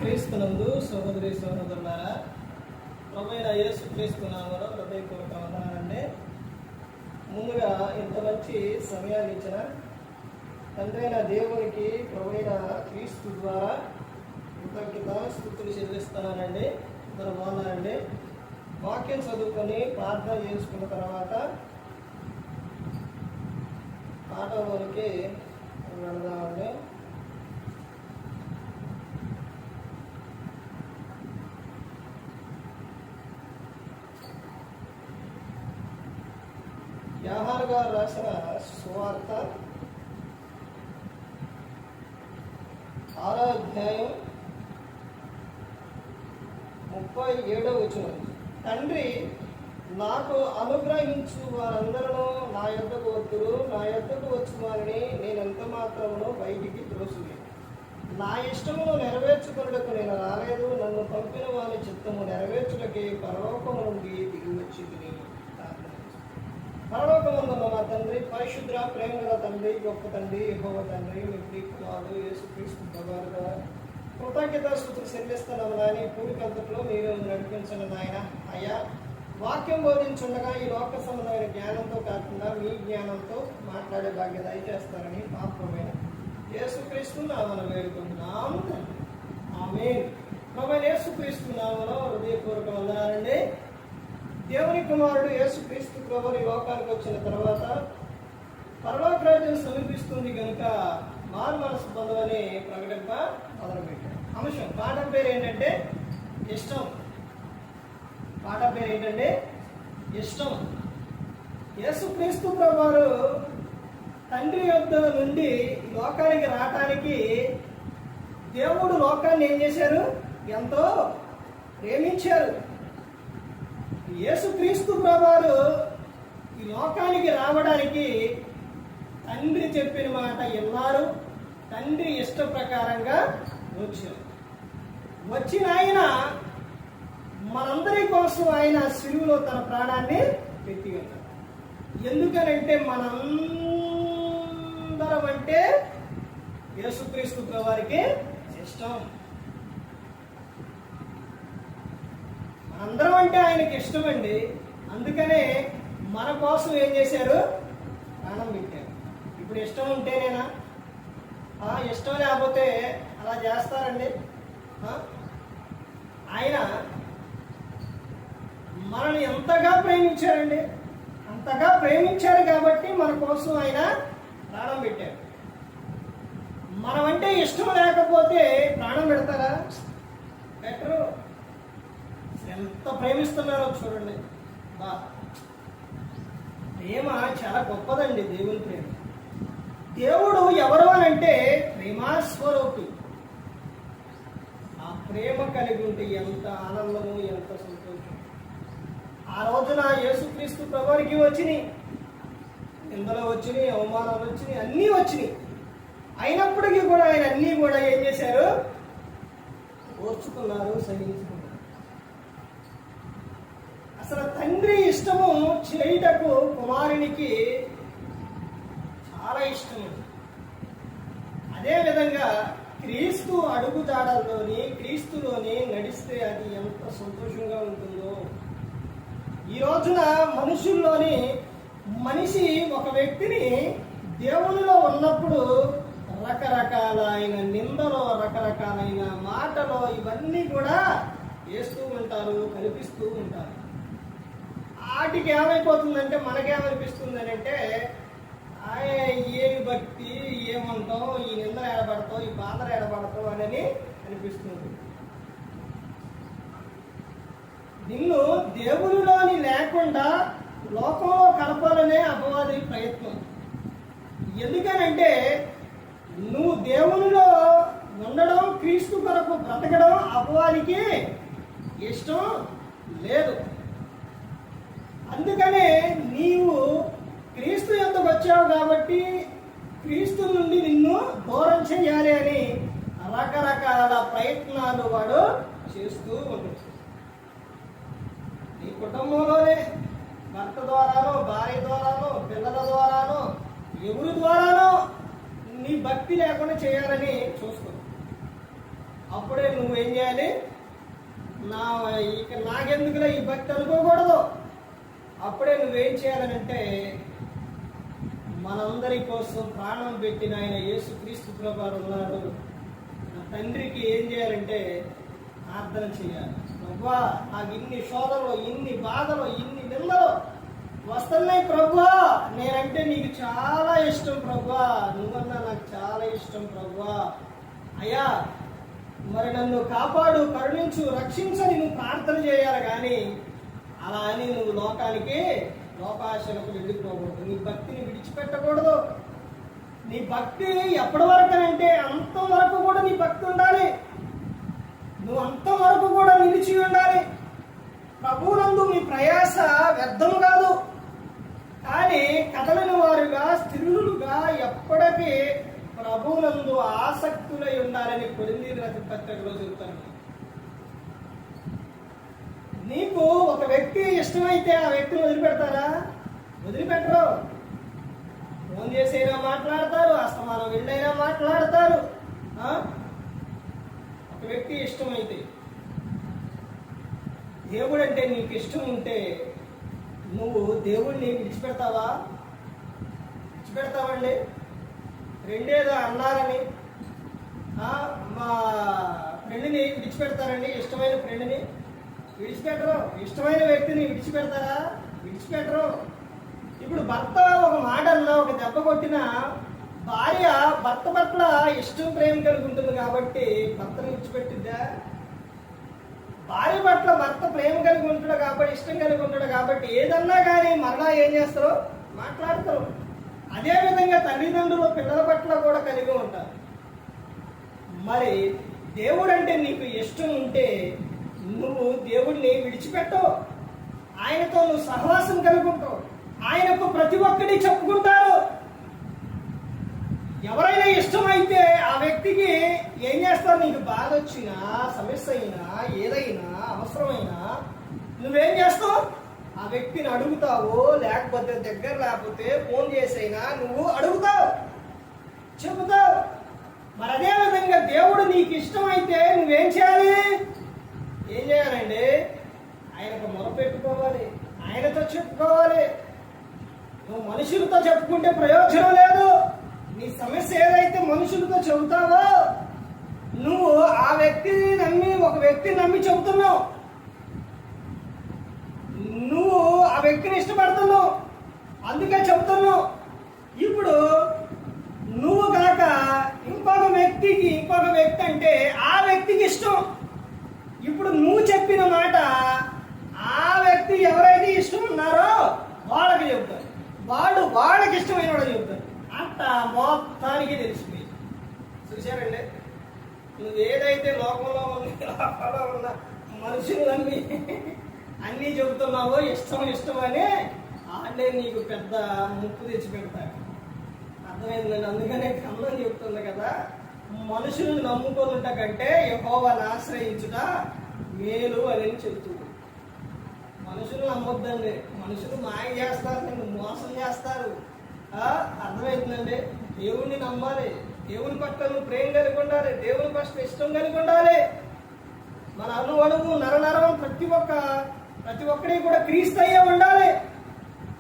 క్రీస్తునందు సహోదరి సహోదరులారా, ప్రభువైన యేసు క్రీస్తు నామములో హృదయపూర్వక వందనాలండి. ముందుగా ఇంత మంచి సమయాన్ని ఇచ్చిన తండ్రైన దేవునికి ప్రభువైన క్రీస్తు ద్వారా కృతజ్ఞత స్తుతులు చెల్లిస్తున్నానండి. ఇద్దరు బాగున్నారండి. వాక్యం చదువుకొని ప్రార్థన చేసుకున్న తర్వాత పాఠంలోనికి వెళదామండి. యోహాను గారు రాసిన సువార్త 6వ అధ్యాయం 37వ వచనం. తండ్రి నాకు అనుగ్రహించు వారందరూ నా యొద్దకు వద్దురు, నా యొద్దకు వచ్చు వారిని నేను ఎంత మాత్రమునో బయటికి త్రోసివేయను. నా ఇష్టమును నెరవేర్చుకున్నకు నేను రాలేదు, నన్ను పంపిన వాని చిత్తము నెరవేర్చుటకే పరలోకము నుండి దిగి వచ్చింది. పరలోకమందున్న మా తండ్రి, పరిశుద్ర ప్రేమ గల తండ్రి, గొప్ప తండ్రి, యెహోవా తండ్రి, మీ ప్రియకుమారుడు యేసుక్రీస్తు ప్రభువారు గారు కృతజ్ఞత స్తుతులు చెల్లిస్తున్నాము. నాయన ఈ కూడికంతట్లో మీరు నడిపించండి నాయన. అయ్యా, వాక్యం బోధించుండగా ఈ లోక సంబంధమైన జ్ఞానంతో కాకుండా మీ జ్ఞానంతో మాట్లాడే భాగ్యత దయచేస్తారని పాపమైన యేసుక్రీస్తు నామమున వేడుకుంటున్నాం. ఆమేన్. ప్రభువైన యేసుక్రీస్తు నామములో హృదయపూర్వక వందనాలండి. దేవుని కుమారుడు యేసుక్రీస్తు ప్రభువు ఈ లోకానికి వచ్చిన తర్వాత పరలోక రాజ్యం సమీపిస్తుంది కనుక మారు మనసు పొందవని ప్రకటింప మొదలుపెట్టాడు. అంశం పాఠం పేరు ఏంటంటే ఇష్టం. పాఠం పేరు ఏంటంటే ఇష్టం. యేసుక్రీస్తు ప్రభువారు తండ్రి యొద్ద నుండి లోకానికి రావటానికి దేవుడు లోకాన్ని ఏం చేశారు? ఎంతో ప్రేమించారు. యేసుక్రీస్తు ప్రభువారు ఈ లోకానికి రావడానికి తండ్రి చెప్పిన మాట విన్నారు. తండ్రి ఇష్ట ప్రకారంగా వచ్చారు. వచ్చిన ఆయన మనందరి కోసం ఆయన శిలువలో తన ప్రాణాన్ని పెట్టి ఉన్నారు. ఎందుకనంటే మనందరం అంటే యేసుక్రీస్తు ప్రభువారికి ఇష్టం. అందరం అంటే ఆయనకి ఇష్టం అండి. అందుకనే మన కోసం ఏం చేశారు? ప్రాణం పెట్టారు. ఇప్పుడు ఇష్టం ఉంటేనేనా? ఇష్టం లేకపోతే అలా చేస్తారండి? ఆయన మనల్ని ఎంతగా ప్రేమించారండి. అంతగా ప్రేమించారు కాబట్టి మన కోసం ఆయన ప్రాణం పెట్టారు. మనమంటే ఇష్టం లేకపోతే ప్రాణం పెడతారా? పెట్టరు. ఎంత ప్రేమిస్తున్నారో చూడండి. ప్రేమ చాలా గొప్పదండి. దేవుని ప్రేమ. దేవుడు ఎవరు అని అంటే ప్రేమాస్వరూపి. ఆ ప్రేమ కలిగి ఉంటే ఎంత ఆనందము, ఎంత సంతోషం. ఆ రోజున యేసుక్రీస్తు ప్రభువారికి వచ్చినాయి, నిందలు వచ్చినాయి, అవమానాలు వచ్చినాయి, అన్నీ వచ్చినాయి. అయినప్పటికీ కూడా ఆయన అన్నీ కూడా ఏం చేశారు? ఓర్చుకున్నారు, సహించుకున్నారు. అసలు తండ్రి ఇష్టము చేయుటకు కుమారునికి చాలా ఇష్టం. అదేవిధంగా క్రీస్తు అడుగుజాడల్లోని, క్రీస్తులోని నడిస్తే అది ఎంత సంతోషంగా ఉంటుందో. ఈ రోజున మనుషుల్లోని మనిషి ఒక వ్యక్తిని దేవునిలో ఉన్నప్పుడు రకరకాలైన నిందలో, రకరకాలైన మాటలో ఇవన్నీ కూడా వేస్తూ ఉంటారు, కల్పిస్తూ ఉంటారు. వాటికి ఏమైపోతుందంటే మనకేమనిపిస్తుంది అని అంటే ఏమి భక్తి, ఏమంటావు, ఈ నిందలు ఏడబడతావు, ఈ బాధలు ఏడబడతావు అని అనిపిస్తుంది. నిన్ను దేవునిలోని లేకుండా లోకంలో కలపాలనే అపవాది ప్రయత్నం. ఎందుకనంటే నువ్వు దేవునిలో ఉండడం, క్రీస్తు కొరకు బ్రతకడం అపవాదికి ఇష్టం లేదు. అందుకనే నీవు క్రీస్తు యొద్దకు వచ్చావు కాబట్టి క్రీస్తు నుండి నిన్ను దూరం చేయాలి అని రకరకాల ప్రయత్నాలు వాడు చేస్తూ ఉంటాడు. నీ కుటుంబంలోనే భర్త ద్వారానో, భార్య ద్వారానో, పిల్లల ద్వారానో, ఎవరి ద్వారానో నీ భక్తి లేకుండా చేయాలని చూసుకో. అప్పుడే నువ్వేం చేయాలి, ఇక నాకెందుకులే ఈ భక్తి అనుకోకూడదు. అప్పుడే నువ్వేం చేయాలనంటే మనందరి కోసం ప్రాణం పెట్టిన ఆయన యేసుక్రీస్తు ప్రభువారు ఉన్నారు. తండ్రికి ఏం చేయాలంటే ప్రార్థన చేయాలి. ప్రభువా, నాకు ఇన్ని శోధనలు, ఇన్ని బాధలు, ఇన్ని నిందలు వస్తున్నాయి ప్రభువా, నేనంటే నీకు చాలా ఇష్టం ప్రభువా, నువ్వన్నా నాకు చాలా ఇష్టం ప్రభువా, అయ్యా మరి నన్ను కాపాడు, కరుణించు, రక్షించని నువ్వు ప్రార్థన చేయాలి. కానీ అలా అని నువ్వు లోకాశలకు వెళ్ళిపోకూడదు. నీ భక్తిని విడిచిపెట్టకూడదు. నీ భక్తి ఎప్పటి వరకు అంటే అంతవరకు కూడా నీ భక్తి ఉండాలి. నువ్వు అంతవరకు కూడా నిలిచి ఉండాలి. ప్రభువునందు మీ ప్రయాస వ్యర్థం కాదు. కానీ కదలని వారుగా, స్థిరులుగా ఎప్పటికీ ప్రభువునందు ఆసక్తులై ఉండాలని కొరింథీయుల రాసిన పత్రికలో చెబుతాను. నీకు ఒక వ్యక్తి ఇష్టమైతే ఆ వ్యక్తిని వదిలిపెడతారా? వదిలిపెట్టరు. ఫోన్ చేసైనా మాట్లాడతారు, అస్తమానం వెళ్ళైనా మాట్లాడతారు. ఒక వ్యక్తి ఇష్టమైతే, దేవుడు అంటే నీకు ఇష్టం ఉంటే నువ్వు దేవుడిని విడిచిపెడతావా? విడిచిపెడతావండి? రెండేదో అన్నారని మా ఫ్రెండ్ని విడిచిపెడతారండి. ఇష్టమైన ఫ్రెండ్ని విడిచిపెట్టరు. ఇష్టమైన వ్యక్తిని విడిచిపెడతారా? విడిచిపెట్టరు. ఇప్పుడు భర్త ఒక మాట అన్నా, ఒక దెబ్బ కొట్టినా భార్య భర్త పట్ల ఇష్టం, ప్రేమ కలిగి ఉంటుంది కాబట్టి భర్తను విడిచిపెట్టిద్దా? భార్య పట్ల భర్త ప్రేమ కలిగి ఉంటాడు కాబట్టి, ఇష్టం కలిగి ఉంటాడు కాబట్టి ఏదన్నా కానీ మరలా ఏం చేస్తారు? మాట్లాడతారు. అదేవిధంగా తల్లిదండ్రులు పిల్లల పట్ల కూడా కలిగి ఉంటారు. మరి దేవుడు అంటే నీకు ఇష్టం ఉంటే నువ్వు దేవుడిని విడిచిపెట్టవు. ఆయనతో నువ్వు సహవాసం కలిగి ఉంటావు. ఆయనకు ప్రతి ఒక్కటి చెప్పుకుంటారు. ఎవరైనా ఇష్టమైతే ఆ వ్యక్తికి ఏం చేస్తారు? నీకు బాధ వచ్చినా, సమస్య అయినా, ఏదైనా అవసరమైనా నువ్వేం చేస్తావు? ఆ వ్యక్తిని అడుగుతావు. లేకపోతే దగ్గర లేకపోతే ఫోన్ చేసైనా నువ్వు అడుగుతావు, చెబుతావు. మరి అదే విధంగా దేవుడు నీకు ఇష్టమైతే నువ్వేం చేయాలి? ఏం చేయాలండి? ఆయనకు మొరపెట్టుకోవాలి, ఆయనతో చెప్పుకోవాలి. నువ్వు మనుషులతో చెప్పుకుంటే ప్రయోజనం లేదు. నీ సమస్య ఏదైతే మనుషులతో చెబుతావో, నువ్వు ఆ వ్యక్తిని నమ్మి, ఒక వ్యక్తిని నమ్మి చెబుతున్నావు. నువ్వు ఆ వ్యక్తిని ఇష్టపడుతున్నావు, అందుకే చెబుతున్నావు. ఇప్పుడు నువ్వు కాక ఇంకొక వ్యక్తి అంటే ఆ వ్యక్తికి ఇష్టం. ఇప్పుడు నువ్వు చెప్పిన మాట ఆ వ్యక్తి ఎవరైతే ఇష్టం ఉన్నారో వాళ్ళకి చెబుతారు. వాళ్ళకి ఇష్టమైన వాడు చెబుతారు. అంత మొత్తానికి తెలిసిపోయింది. చూశారండి? నువ్వు ఏదైతే లోకంలో ఉన్న మనుషులన్నీ అన్నీ చెబుతున్నావో ఇష్టం అని వాళ్ళే నీకు పెద్ద ముప్పు తెచ్చి పెడతారు. అర్థమైందండి? అందుకనే గ్రంథం చెప్తుంది కదా, మనుషులను నమ్ముకోనుట కంటే యెహోవాను ఆశ్రయించుట మేలు అని చెబుతుంది. మనుషులు నమ్మొద్దండి. మనుషులు మాయ చేస్తారు, నిన్ను మోసం చేస్తారు. అర్థమవుతుందండి? దేవుణ్ణి నమ్మాలి. దేవుని పట్ల నువ్వు ప్రేమ కలిగి ఉండాలి. దేవుని పట్ల ఇష్టం కలిగి ఉండాలి. మన అణువణువు నరనరం ప్రతి ఒక్కడి కూడా క్రీస్తు అయ్యే ఉండాలి.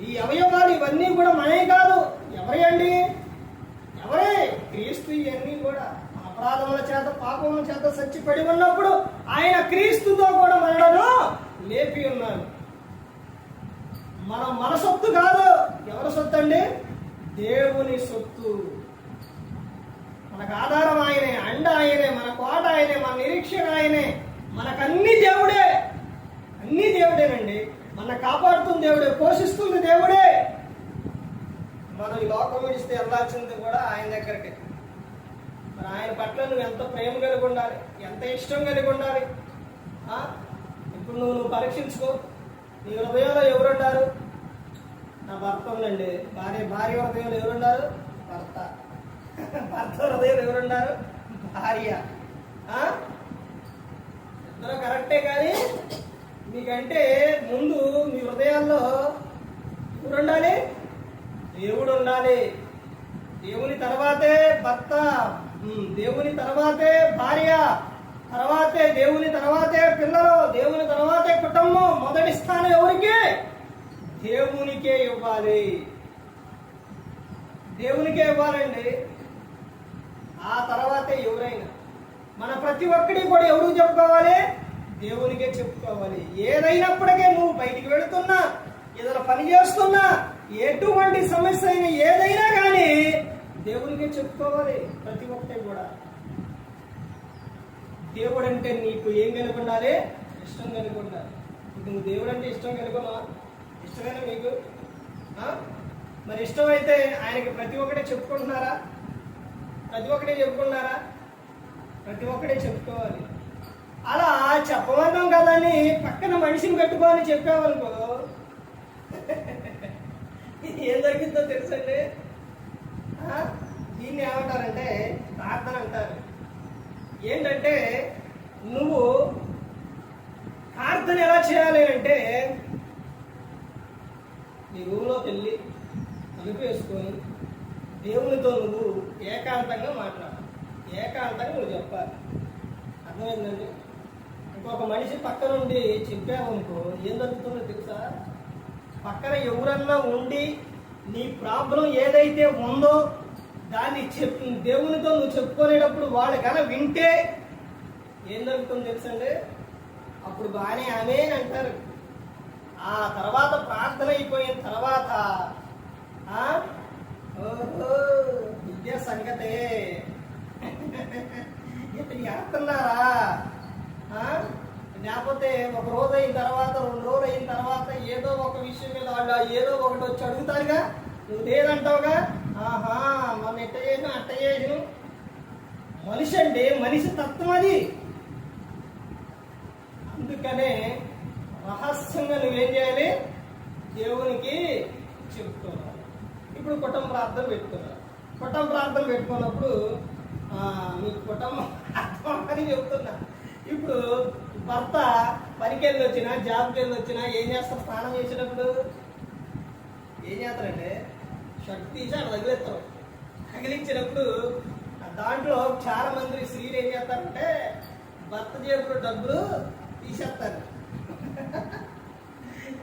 ఈ అవయవాలు ఇవన్నీ కూడా మనమే కాదు. ఎవరే? క్రీస్తు. ఇవన్నీ కూడా అపరాధముల చేత, పాపముల చేత చచ్చిపడి ఉన్నప్పుడు ఆయన క్రీస్తుతో కూడా మనలను లేపి ఉన్నారు. మన సొత్తు కాదు. ఎవరి సొత్తు అండి? దేవుని సొత్తు. మనకు ఆధారం ఆయనే, అండ ఆయనే, మన కోట ఆయనే, మన నిరీక్షణ ఆయనే. మనకన్నీ దేవుడే. అన్నీ దేవుడేనండి. మన కాపాడుతుంది దేవుడే, పోషిస్తుంది దేవుడే. మనం ఈ లోకం విడిస్తే వెళ్ళాల్సింది కూడా ఆయన దగ్గరికి. మరి ఆయన పట్ల నువ్వు ఎంత ప్రేమ కలిగి ఉండాలి, ఎంత ఇష్టం కలిగి ఉండాలి. ఇప్పుడు నువ్వు పరీక్షించుకో. నీ హృదయంలో ఎవరుంటారు? నా భర్త ఉందండి. భార్య హృదయంలో ఎవరున్నారు? భర్త హృదయంలో ఎవరున్నారు? భార్య. ఇద్దరు కరెక్టే. కానీ మీకంటే ముందు మీ హృదయాల్లో ఎవరుండాలి? దేవుడు ఉండాలి. దేవుని తర్వాతే భర్త, దేవుని తర్వాతే భార్య, తర్వాతే దేవుని, తర్వాతే పిల్లలు, దేవుని తర్వాతే కుటుంబం. మొదటి స్థానం ఎవరికి? దేవునికే ఇవ్వాలి, దేవునికే ఇవ్వాలండి. ఆ తర్వాతే ఎవరైనా. మన ప్రతి ఒక్కడి కూడా ఎవరికి చెప్పుకోవాలి? దేవునికే చెప్పుకోవాలి. ఏదైనప్పటికీ నువ్వు బయటికి వెళుతున్నా, ఏదైనా పని చేస్తున్నా, ఎటువంటి సమస్య అయినా ఏదైనా కానీ దేవునికే చెప్పుకోవాలి ప్రతి ఒక్కటి కూడా. దేవుడు అంటే నీకు ఏం కలిగి ఉండాలి? ఇష్టం కలిగి ఉండాలి. నువ్వు దేవుడు అంటే ఇష్టం కలుగునా? ఇష్టమేనా మీకు? మరి ఇష్టమైతే ఆయనకి ప్రతి ఒక్కటే చెప్పుకుంటున్నారా? ప్రతి ఒక్కటే చెప్పుకున్నారా? ప్రతి ఒక్కటే చెప్పుకోవాలి. అలా చెప్పమన్నాం కదని పక్కన మనిషిని పెట్టుకోని చెప్పామనుకో ఏం జరిగిందో తెలుసండి. దీన్ని ఏమంటారంటే ప్రార్థన అంటారు. ఏంటంటే నువ్వు ప్రార్థన ఎలా చేయాలి అంటే, నీ రూమ్లోకి వెళ్ళి తలుపు వేసుకొని దేవునితో నువ్వు ఏకాంతంగా మాట్లాడాలి. ఏకాంతంగా నువ్వు చెప్పాలి. అర్థమైందండి? ఇంకొక మనిషి పక్క నుండి చెప్పావనుకో ఏం జరుగుతుందో తెలుసా? పక్కన ఎవరన్నా ఉండి నీ ప్రాబ్లం ఏదైతే ఉందో దాన్ని దేవునితో నువ్వు చెప్పుకునేటప్పుడు వాళ్ళు కనుక వింటే ఏం జరుగుతుందో తెలుసండి? అప్పుడు బాగానే ఆమె అంటారు. ఆ తర్వాత ప్రార్థన అయిపోయిన తర్వాత ఓహో విద్యా సంగతే ఇతను చేస్తున్నారా? లేకపోతే ఒక రోజు అయిన తర్వాత, 2 రోజులు అయిన తర్వాత ఏదో ఒక విషయం మీద వాళ్ళు ఏదో ఒకటి వచ్చి అడుగుతారుగా, నువ్వు లేదంటావుగా. ఆహా మనం ఎట్ట చేసిన అట్ట చేసిన. మనిషి అండి, మనిషి తత్వం అది. అందుకనే రహస్యంగా నువ్వేం చేయాలి? దేవునికి చెప్పుకోవాలి. ఇప్పుడు కుటుంబ ప్రార్థన పెట్టుకున్నారు. కుటుంబ ప్రార్థన పెట్టుకున్నప్పుడు మీకు కుటుంబం అర్థం అని చెప్తున్నా. ఇప్పుడు భర్త పనికి వెళ్ళి వచ్చినా, జాబ్కి వెళ్ళి వచ్చినా ఏం చేస్తారు? స్నానం చేసేటప్పుడు ఏం చేస్తారంటే షర్ట్ తీసి అక్కడ తగిలిస్తారు. తగిలించినప్పుడు దాంట్లో చాలా మంది స్త్రీలు ఏం చేస్తారంటే భర్త జేబులో డబ్బులు తీసేస్తారు.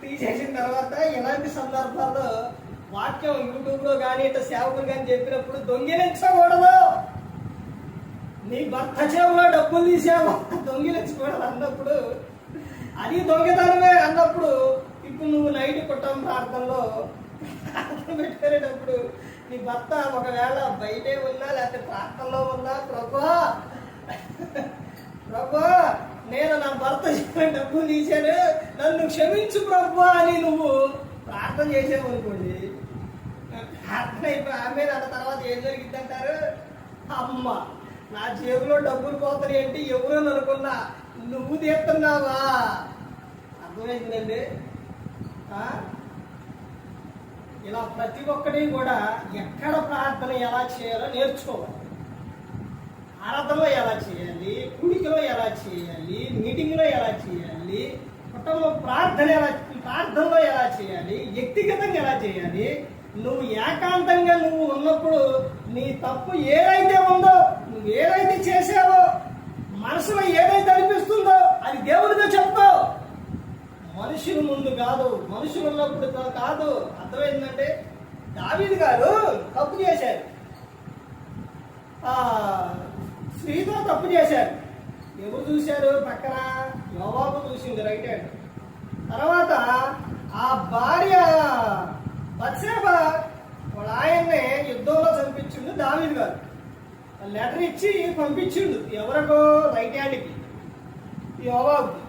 తీసేసిన తర్వాత ఇలాంటి సందర్భాల్లో వాక్యం యూట్యూబ్లో కానీ ఇట్లా సేవకులు కానీ చెప్పినప్పుడు దొంగిలించకూడదు. నీ భర్త జేబులో డబ్బులు తీసావు, దొంగిలించకూడదు అన్నప్పుడు అది దొంగతనమే అన్నప్పుడు. ఇప్పుడు నువ్వు నైట్ కుటుంబ ప్రార్థనలో పెట్టుకునేటప్పుడు నీ భర్త ఒకవేళ బయటే ఉన్నా లేకపోతే ప్రార్థనలో ఉన్నా, ప్రభా నేను నా భర్త డబ్బులు తీశాను, నన్ను క్షమించు ప్రభా అని నువ్వు ప్రార్థన చేసావు అనుకోండి. ప్రార్థన అయిపోయి ఆమె అన్న తర్వాత ఏం జరిగిందంటారు? అమ్మ నా జేబులో డబ్బులు పోతాయి ఏంటి, ఎవరు అనుకున్నా నువ్వు తీస్తున్నావా? అర్థమైందండి? ఇలా ప్రతి ఒక్కటి కూడా ఎక్కడ ప్రార్థన ఎలా చేయాలో నేర్చుకోవాలి. ఆరాధనలో ఎలా చేయాలి, కుడికిలో ఎలా చేయాలి, మీటింగ్లో ఎలా చేయాలి, కుటుంబ ప్రార్థనలో ఎలా చేయాలి, వ్యక్తిగతంగా ఎలా చేయాలి. నువ్వు ఏకాంతంగా నువ్వు ఉన్నప్పుడు నీ తప్పు ఏదైతే ఉందో, నువ్వు ఏదైతే చేసావో, మనసులో ఏదైతే అనిపిస్తుందో అది దేవుడితో చెప్తావు. మనుషుల ముందు కాదు, మనుషులు ఉన్నప్పుడు కాదు. అర్థమైందంటే దావీదు గారు తప్పు చేశారు, స్త్రీతో తప్పు చేశారు. ఎవరు చూశారు? పక్కన యోవాబు చూసింది, రైట్ హ్యాండ్. తర్వాత ఆ భార్య బత్షెబా వాళ్ళ ఆయన్నే యుద్ధంలో చంపించిండు దావీదు గారు. లెటర్ ఇచ్చి పంపించిండు ఎవరికో? రైట్ హ్యాండ్కి, యోవాబుకి.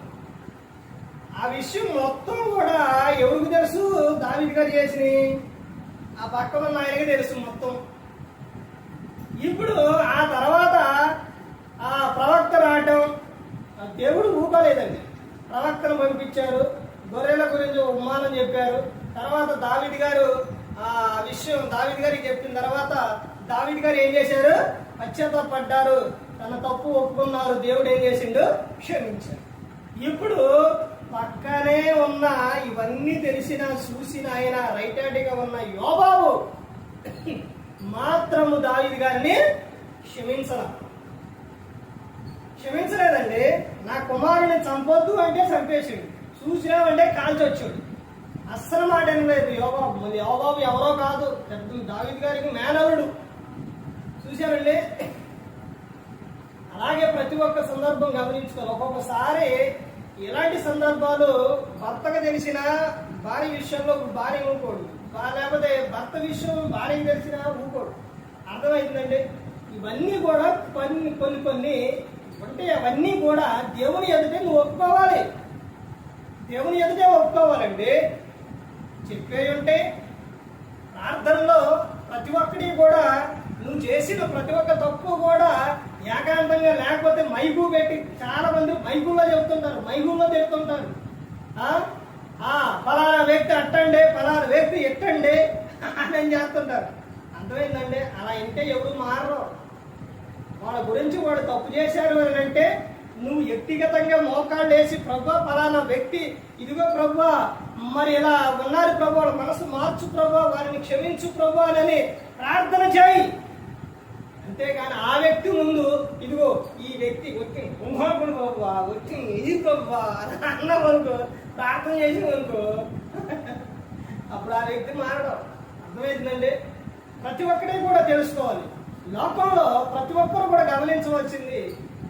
ఆ విషయం మొత్తం కూడా ఎవరికి తెలుసు? దావీదు గారు చేసి ఆ పక్కన ఉన్న ఆయనకి తెలుసు మొత్తం. ఇప్పుడు ఆ తర్వాత ఆ ప్రవక్త రావటం, దేవుడు ఊపలేదండి. ప్రవక్తను పంపించారు, గొర్రెల గురించి ఉపమానం చెప్పారు. తర్వాత దావీదు గారు ఆ విషయం దావీదు గారికి చెప్పిన తర్వాత దావీదు గారు ఏం చేశారు? పశ్చాత్తాపడ్డారు, తన తప్పు ఒప్పుకున్నారు. దేవుడు ఏం చేసిండు? క్షమించారు. ఇప్పుడు పక్కనే ఉన్న ఇవన్నీ తెలిసిన చూసిన ఆయన రైట్ హ్యాండ్గా ఉన్న యోబాబు మాత్రము దావీదు గారిని క్షమించలేదండి. నా కుమారుని చంపొద్దు అంటే చంపేసాడు, చూసినామంటే కాల్చొచ్చాడు. అస్సలు మాట వినలేదు యోబాబు. మళ్ళీ యోబాబు ఎవరో కాదు, పెద్ద దావీదు గారికి మేనలుడు. చూశారండి. అలాగే ప్రతి ఒక్క సందర్భం గమనించుకోవాలి. ఒక్కొక్కసారి ఇలాంటి సందర్భాలు భర్తకు తెలిసిన భార్య విషయంలో భార్య ఊరుకోడు, లేకపోతే భర్త విషయం భార్యకు తెలిసినా ఊరుకోడు. అర్థమైందండి. ఇవన్నీ కూడా కొన్ని అంటే అవన్నీ కూడా దేవుని ఎదుటే నువ్వు ఒప్పుకోవాలి. దేవుని ఎదుటే ఒప్పుకోవాలండి. చెప్పే ఉంటే ప్రార్థనలో ప్రతి ఒక్కటి కూడా నువ్వు చేసిన ప్రతి ఒక్క తప్పు కూడా ఏకాంతంగా, లేకపోతే మైకు పెట్టి, చాలా మంది మైకుల్లో చెబుతుంటారు, మైకుల్లో తిడుతుంటారు. ఫలానా వ్యక్తి అట్టండి, ఫలానా వ్యక్తి ఎట్టండి అని చేస్తుంటారు. అర్థమైందండి. అలా అంటే ఎవరు మారరు. వాళ్ళ గురించి వాడు తప్పు చేశారు అని అంటే నువ్వు వ్యక్తిగతంగా మోకాళ్ళు వేసి, ప్రభా ఫలానా వ్యక్తి ఇదిగో ప్రభా మరి ఇలా ఉన్నారు ప్రభా, వాళ్ళ మనసు మార్చు ప్రభా, వారిని క్షమించు ప్రభా అని ప్రార్థన చేయి. అంతేగాని ఆ వ్యక్తి ముందు ఇదిగో ఈ వ్యక్తి వచ్చి కుంభాకుడు ప్రభా, వచ్చి ఇది ప్రభా అన్నవనుకో, ప్రార్థన చేసిననుకో, అప్పుడు ఆ వ్యక్తి మారడం. అర్థమైందండి. ప్రతి ఒక్కటి కూడా తెలుసుకోవాలి. లోకంలో ప్రతి ఒక్కరు కూడా గమనించవలసింది,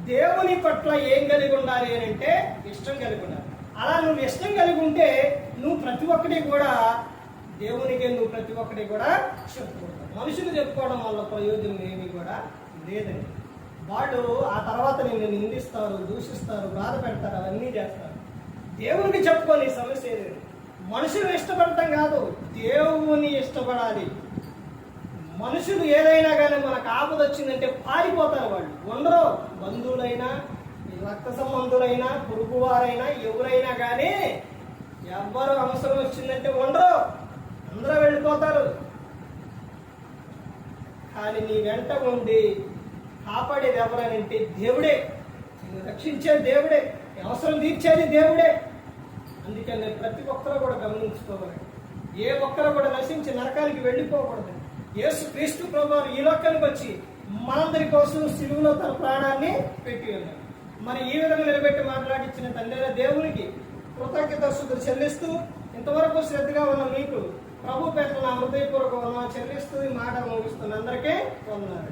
దేవుని పట్ల ఏం కలిగి ఉండాలి అని అంటే ఇష్టం కలిగి ఉండాలి. అలా నువ్వు ఇష్టం కలిగి ఉంటే నువ్వు ప్రతి ఒక్కటి కూడా దేవునికి నువ్వు ప్రతి ఒక్కటి కూడా చెప్పుకుంటావు. మనుషులు చెప్పుకోవడం వల్ల ప్రయోజనం ఏమీ కూడా లేదండి. వాళ్ళు ఆ తర్వాత నిన్ను నిందిస్తారు, దూషిస్తారు, బాధ పెడతారు, అవన్నీ చేస్తారు. దేవునికి చెప్పుకొని సమస్య లేదు. మనుషులు ఇష్టపడటం కాదు, దేవుని ఇష్టపడాలి. మనుషులు ఏదైనా కానీ మనకు ఆపద వచ్చిందంటే పారిపోతారు. వాళ్ళు ఉండరు. బంధువులైనా, రక్త సంబంధులైనా, పొరుగువారైనా, ఎవరైనా కానీ ఎవ్వరు అవసరం వచ్చిందంటే ఉండరు, అందరూ వెళ్ళిపోతారు. కానీ నీ వెంట ఉండి కాపాడేది ఎవరనంటే దేవుడే. రక్షించేది దేవుడే, అవసరం తీర్చేది దేవుడే. అందుకని ప్రతి ఒక్కరు కూడా గమనించుకోవాలి. ఏ ఒక్కరు కూడా నశించి నరకానికి వెళ్ళిపోకూడదు. యేసు క్రీస్తు ప్రభువు ఈ లోకానికి వచ్చి మనందరి కోసం సిలువలో తన ప్రాణాన్ని పెట్టి ఉన్నారు. మరి ఈ విధంగా నిలబెట్టి మాట్లాడించిన తండ్రి దేవునికి కృతజ్ఞతాస్తుతులు చెల్లిస్తూ, ఇంతవరకు శ్రద్ధగా ఉన్న మీకు ప్రభు పేట నా హృదయపూర్వక వందనాలు చెల్లిస్తూ ఈ మాట ముగిస్తున్న అందరికీ వందనాలు.